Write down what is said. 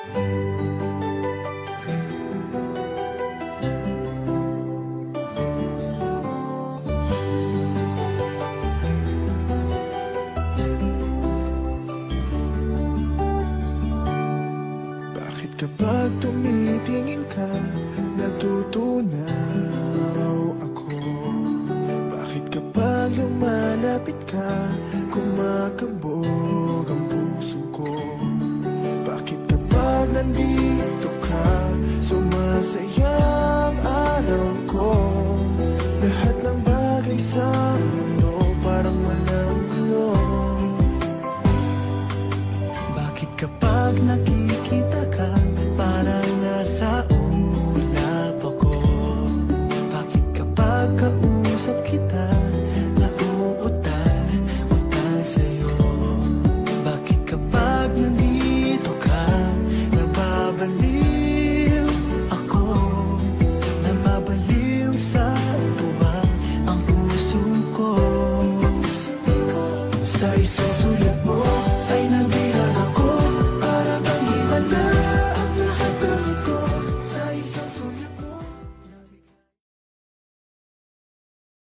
Bakit kapag tumitingin ka, natutunaw ako? Bakit kapag lumalapit ka, kumakabog ang puso ko? Bakit kapag nandito ka, sumasaya ang araw ko? Lahat ng bagay sa mundo parang walang gulo. Bakit kapag nakikita ka, parang nasa ulap ako? Bakit kapag kausap kita, nauutal sa'yo? Bakit kapag nandito ka, nababaliw ako? Nababaliw sa tuwa ang puso ko. Sa isang